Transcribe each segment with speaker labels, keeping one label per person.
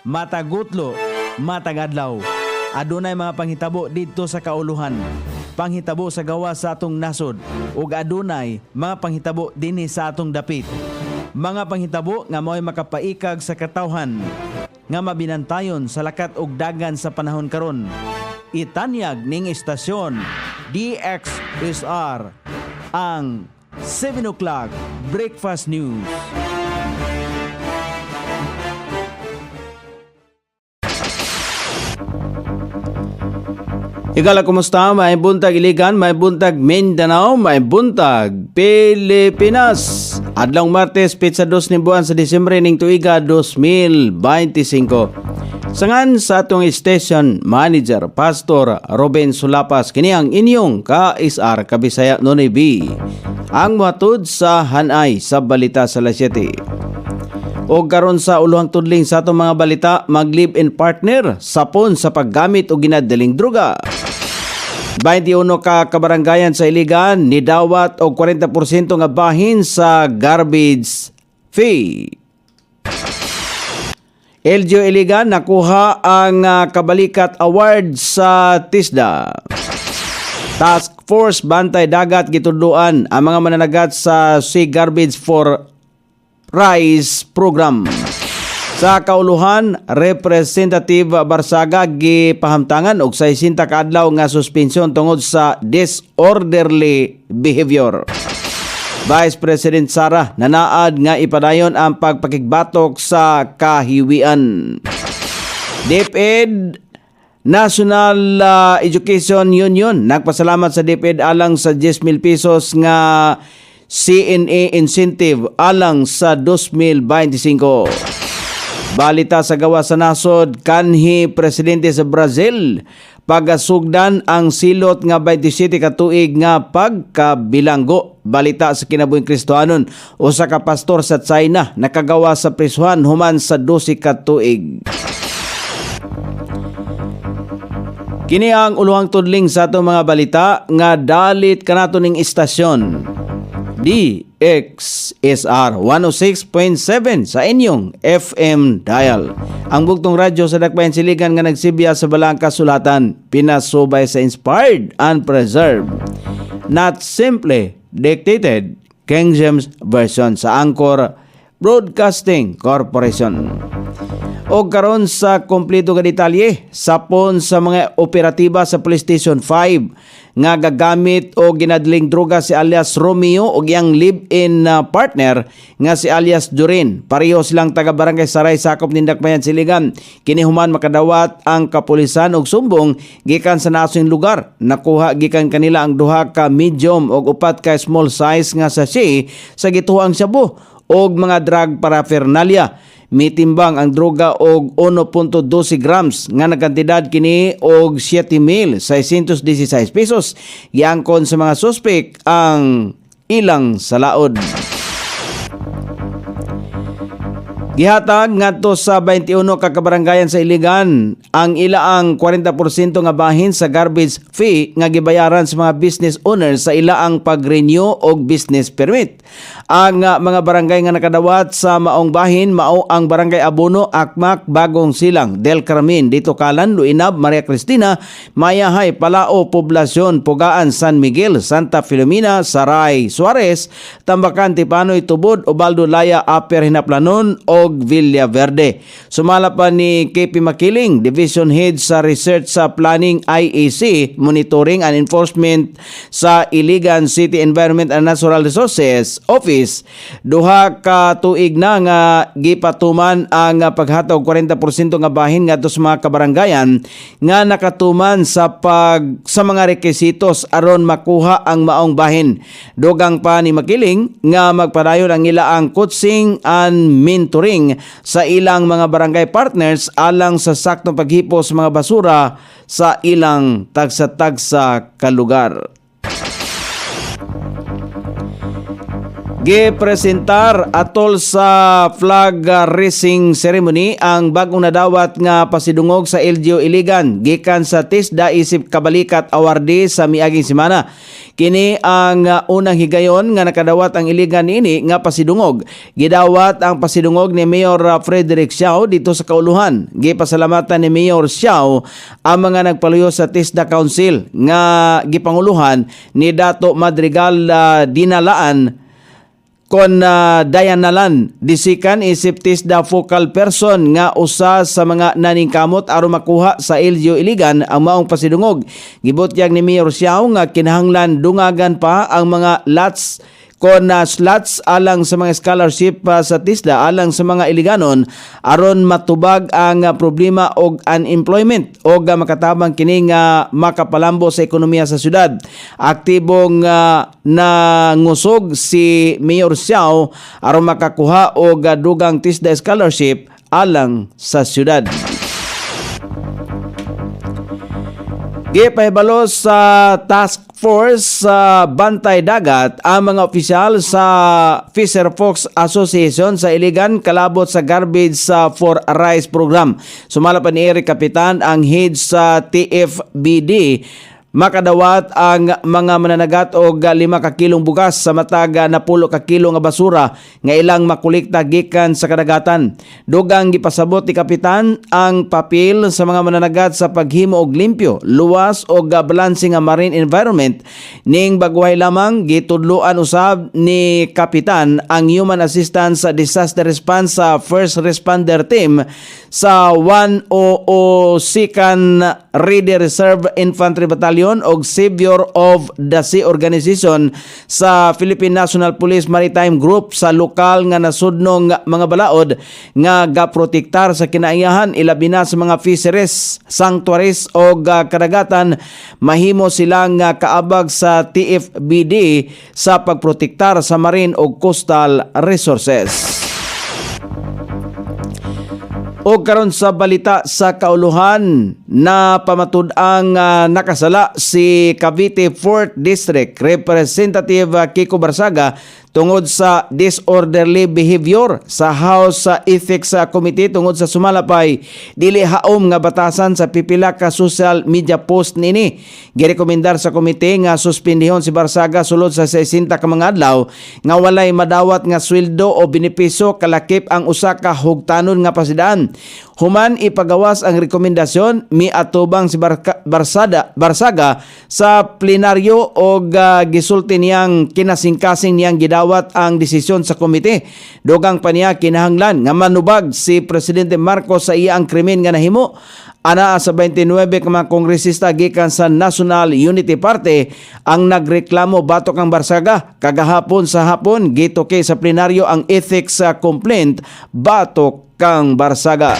Speaker 1: matagutlo, matagadlaw. Adunay mga panghitabo dito sa kauluhan, panghitabo sa gawa sa atong nasod, ug adunay mga panghitabo dinhi sa atong dapit. Mga panghitabo nga mo'y makapaikag sa katawhan, nga mabinantayon sa lakat ug dagan sa panahon karon. Itanyag ning istasyon DXSR ang 7 o'clock Breakfast News. Igala, kumusta? May buntag Iligan, may buntag Mindanao, may buntag Pilipinas. Adlaw Martes, pitsa 2 ni buwan sa Disyembre ning tuiga 2025. Sangan sa atong station manager, Pastor Ruben Sulapas, kini ang inyong ka-SR Kabisaya Nonoy B. Ang matud sa hanay sa balita sa Alas 7. O karon sa uluhang tudling sa atong mga balita, mag-live-in partner sapon sa paggamit o ginadaling droga. 21 ka kabarangayan sa Iligan nidawat og 40% nga bahin sa garbage fee. LGU Iligan nakuha ang Kabalikat Award sa TISDA. Task Force Bantay Dagat gituduan ang mga mananagat sa Sea Garbage for Rice Program. Sa kauluhan, Representative Barsaga gipahamtangan og 60 ka adlaw nga suspensyon tungod sa disorderly behavior. Vice President Sara nanaad nga ipadayon ang pagpakigbatok sa kahiwian. DepEd National Education Union nagpasalamat sa DepEd alang sa 10,000 pesos nga CNA incentive alang sa 2025. Balita sa gawa sa nasod, kanhi presidente sa Brazil pagasugdan ang silot nga 27 ka tuig nga pagkabilanggo. Balita sa kinabuhing Kristohanon, usa ka pastor sa China nakagawa sa prisuhan human sa 12 ka tuig. Kini ang uluhang tudling sa atong mga balita nga dalit kanato ning istasyon DXSR 106.7 sa inyong FM dial. Ang bugtong radyo sa Dakbayan Siligan nga nagsibya sa balang kasulatan, pinasubay sa inspired and preserved, not simply dictated King James Version sa Anchor Broadcasting Corporation. O karon sa kompleto nga detalye sapon sa mga operatiba sa Police Station 5 nga gagamit o ginadling droga si alias Romeo o giyang live-in partner nga si alias Durin. Pareho silang taga Barangay Saray sakop ning Dakbayan Siligan. Kini human makadawat ang kapulisan og sumbong gikan sa nasong lugar. Nakuha gikan kanila ang duha ka medium og upat ka small size nga sachet sa gituhang shabu og mga drug paraphernalia. Mitimbang ang droga og 1.12 grams nga nagkantidad kini og 7,616 pesos. Giangkon sa mga suspek ang ilang salaod. Gihatag ngadto sa 21 ka kabarangayan sa Iligan ang ilaang 40% nga bahin sa garbage fee nga gibayaran sa mga business owners sa ilaang pag-renew og business permit. Ang mga barangay nga nakadawat sa maong bahin mao ang Barangay Abono, Akmak, Bagong Silang, Del Carmen, Dito Kalan, Luinab, Maria Cristina, Mayahay, Palao, Poblasyon, Pugaan, San Miguel, Santa Filomena, Saray, Suarez, Tambakan, Tipanoy, Tubod, Ubaldo, Laya, Aper, Hinaplanon og Villaverde. Sumala pa ni KP Makiling, Division Head sa Research sa Planning IAC, Monitoring and Enforcement sa Iligan City Environment and Natural Resources Office. Duha ka tuig na nga gipatuman ang paghatag 40% nga bahin ngadto sa mga kabarangayan nga nakatuman sa mga rekwisitos aron makuha ang maong bahin. Dugang pa ni Makiling nga magpadayon ang ilaang coaching and mentoring sa ilang mga barangay partners alang sa saktong paghipos mga basura sa ilang tagsa-tagsa ka lugar. Gipresentar atol sa flag raising ceremony ang bagong nadawat nga pasidungog sa LGU Iligan gikan sa TISDA isip kabalikat awardee sa miaging semana. Kini ang unang higayon nga nakadawat ang Iligan ini nga pasidungog. Gidawat ang pasidungog ni Mayor Frederick Siao dito sa Kauluhan. Gipasalamatan ni Mayor Siao ang mga nagpaluyo sa TISDA Council nga gipanguluhan ni Dato Madrigal Dinalaan kon dayan nalan disikan isip TISDA focal person nga usa sa mga naningkamot aron makuha sa LGU Iligan ang maong pasidungog. Gibutyag ni Mayor Siao nga kinahanglan dungagan pa ang mga lots kon slots alang sa mga scholarship sa TISDA alang sa mga Iliganon aron matubag ang problema og unemployment o makatabang kini nga makapalambo sa ekonomiya sa syudad. Aktibong nangusog si Mayor Siao aron makakuha og dugang TISDA scholarship alang sa syudad. Gipahibalo sa Task Force sa Bantay Dagat ang mga opisyal sa Fisher Folks Association sa Iligan kalabot sa Garbage for Rice program. Sumala pa ni Eric Kapitan ang head sa TFBD. Makadawat ang mga mananagat og 5 ka kilong bugas sa matag na 10 ka kilo nga basura nga ilang makolekta gikan sa kadagatan. Dugang gipasabot ni Kapitan ang papel sa mga mananagat sa paghimo og limpyo, luwas og balanse nga marine environment. Ning baguhay lamang gitudloan usab ni Kapitan ang Human Assistance Disaster Response sa First Responder Team sa 102nd Ready Reserve Infantry Battalion og Savior of the Sea Organization sa Philippine National Police Maritime Group sa lokal nga nasudnong mga balaod nga gaprotektar sa kinaiyahan ilabi na sa mga fisheries, sanctuaries o kadagatan. Mahimo silang kaabag sa TFBD sa pagprotektar sa marine o coastal resources. O karon sa balita sa Kauluhan na pamatud-ang nakasala si Cavite 4th District Representative Kiko Barsaga tungod sa disorderly behavior sa House Ethics Committee tungod sa sumalapay dili haom nga batasan sa pipila ka social media post nini. Girekomendar sa komite nga suspendihon si Barsaga sulod sa 60 ka mga adlaw nga walay madawat nga sweldo o benepisyo kalakip ang usa ka hugtanon nga pasidaan. Human ipagawas ang rekomendasyon miatubang si Barsaga sa plenaryo og gisulti niyang kinasingkasing niyang gidawat ang desisyon sa komite. Dugang pa niya kinahanglan nga manubag si Presidente Marcos sa iyang krimen nga nahimo. Ana sa 29 ka mga kongresista gikan sa National Unity Party ang nagreklamo batok ang Barsaga. Kagahapon sa hapon gituki sa plenaryo ang ethics complaint batok kang Barsaga.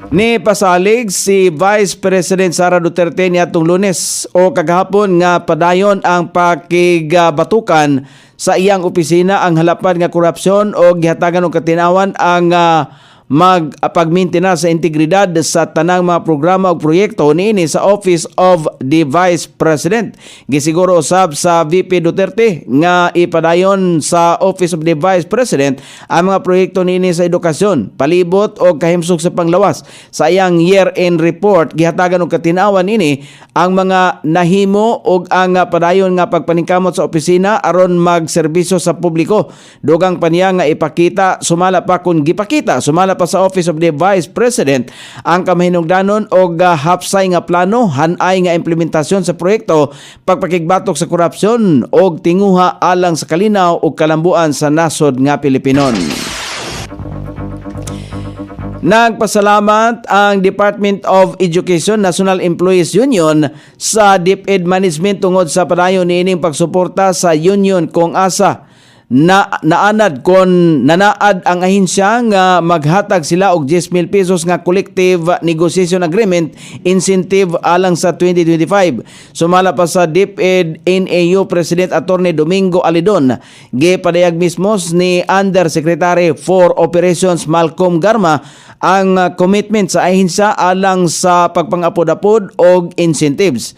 Speaker 1: Ni pasalig si Vice President Sara Duterte niadtong Lunes o kagahapon nga padayon ang pakigabatukan sa iyang opisina ang halapan nga korupsyon o gihatagan og katinawan ang pagmaintain sa integridad sa tanang mga programa o proyekto niini sa Office of the Vice President. Gisiguro usab sa VP Duterte nga ipadayon sa Office of the Vice President ang mga proyekto niini sa edukasyon, palibot o kahimsog sa panglawas. Sa iyang year-end report gihatagan og katinawan ini ang mga nahimo og ang padayon nga pagpaningkamot sa opisina aron magserbisyo sa publiko. Dugang pa niya nga ipakita sumala pa kung gipakita sumala pa sa Office of the Vice President ang kamahinungdanon og hapsay nga plano hanay nga implementasyon sa proyekto pagpakigbatok sa korupsyon og tinguha alang sa kalinaw ug kalambuan sa nasod nga Pilipinon. Nagpasalamat ang Department of Education National Employees Union sa DepEd Management tungod sa padayon niining pagsuporta sa union kung asa naanad kon nanaad ang ahensya nga maghatag sila og 10,000 pesos nga collective negotiation agreement incentive alang sa 2025. Sumala pa sa DepEd NAU President Attorney Domingo Alidon, gipadayag mismo ni Undersecretary for Operations Malcolm Garma ang commitment sa ahensya alang sa pagpangapod-apod og incentives.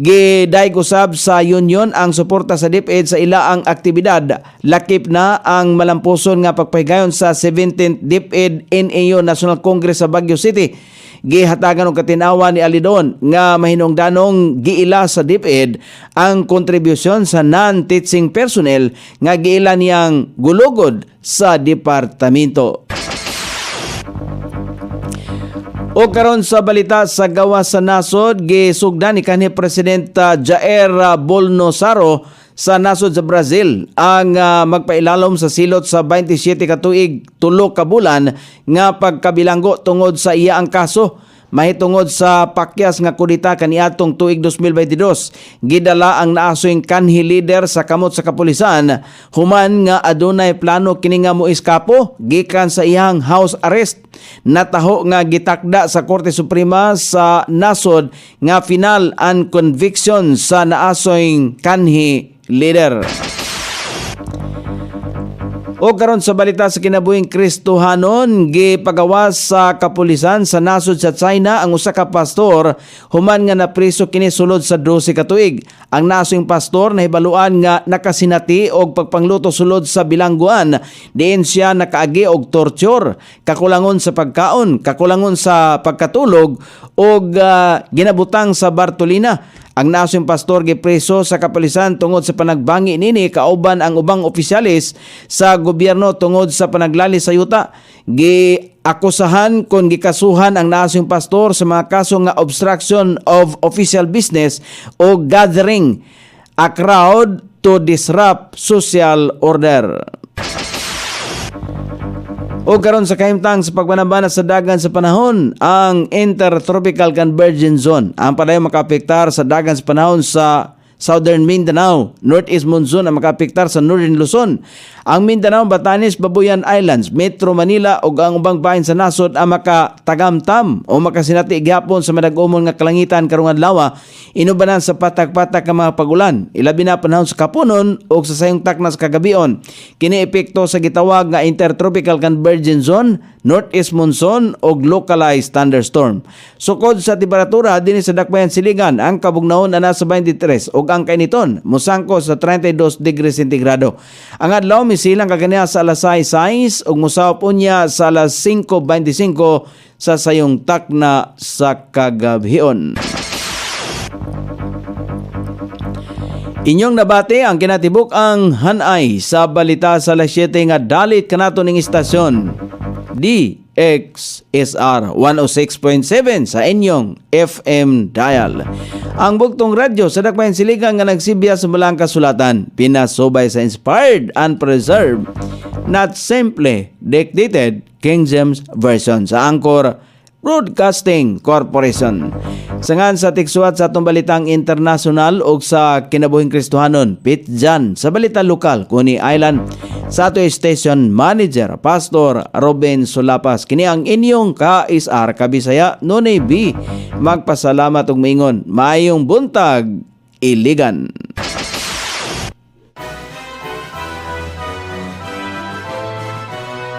Speaker 1: Gidaig usab sa union ang suporta sa DepEd sa ilaang aktibidad. Lakip na ang malampuson nga pagpahigayon sa 17th DepEd NAO National Congress sa Baguio City. Gihatagan og katinawa ni Alidon nga mahinungdanong giila sa DepEd ang kontribusyon sa non-teaching personnel nga giila niyang gulugod sa departamento. O karon sa balita sa gawas sa nasod, gisugdan ni kanhi President Jair Bolsonaro sa nasod sa Brazil ang magpailalom sa silot sa 27 ka tuig 3 ka bulan nga pagkabilanggo tungod sa iya ang kaso. Mahitungod sa pakyas nga kudita kaniadtong tuig 2022, gidala ang naasoyng kanhi leader sa kamot sa kapulisan human nga adunay plano kini nga moiskapo gikan sa iyang house arrest. Nataho nga gitakda sa Korte Suprema sa nasod nga final and conviction sa naasoyng kanhi leader. O karon sa balita sa kinabuhing Kristohanon, gipagawas sa kapulisan sa nasod sa China ang usa ka pastor human nga napriso kini sulod sa 12 ka tuig. Ang nasong pastor nahibaluan nga nakasinati og pagpangluto sulod sa bilangguan, diin siya nakaagi og torture, kakulangon sa pagkaon, kakulangon sa pagkatulog og ginabutang sa Bartolina. Ang nasong pastor gipreso sa kapulisan tungod sa panagbangi nini kauban ang ubang opisyalis sa gobyerno tungod sa panaglali sa yuta. Giakusahan kon gikasuhan ang nasong pastor sa mga kaso nga obstruction of official business o gathering a crowd to disrupt social order. O karon sa kahimtang sa pagbanabana sa dagan sa panahon, ang Intertropical Convergence Zone ang padayon makaapektar sa dagan sa panahon sa Southern Mindanao. Northeast monsoon ang makaapektar sa Northern Luzon. Ang Mindanao, Batanes, Babuyan Islands, Metro Manila ug ang ubang bahin sa nasod ang makatagamtam o makasinati gihapon sa madag-umon nga kalangitan karong adlaw. Inubanan sa patak-patak nga mga pagulan. Ilabi na panahon sa kapunon o sa sayong takna sa kagabion. Kini epekto sa gitawag nga Intertropical Convergence Zone, Northeast monsoon o localized thunderstorm. Sukod sa temperatura dinhi sa Dakbayan Siligan, ang kabugnahon ana sa 23 ug ang kainiton mosangko sa 32 degrees centigrado. Ang adlaw misilang kagania sa alas 6 ug mosawop unya sa alas 5:25 sa sayong takna sa kagabhion. Inyong nabati ang kinatibuk ang hanay sa balita sa alas 7 nga dalit kanato ning istasyon DXSR 106.7 sa inyong FM dial. Ang bugtong radyo sa Dakbayan Siligan nga nagsibya sa mulang kasulatan, pinasubay sa inspired and preserved, not simply dictated King James Version sa Anchor Broadcasting Corporation. Sangan sa tiksuat sa atong balitang international o sa kinabuhing Kristohanon, Pitjan sa balita lokal, Kuni Island, sa ato station manager, Pastor Robin Solapas. Kini ang inyong ka-SR Kabisaya, Nonay B. Magpasalamat og maingon, maayong buntag, Iligan.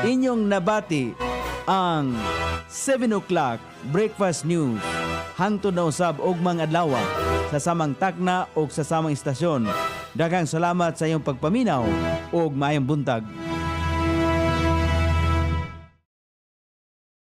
Speaker 1: Inyong nabati ang 7 o'clock breakfast news hangtod na usab og mga adlaw sa samang takna o sa samang istasyon. Daghang salamat sa iyong pagpaminaw og maayong buntag.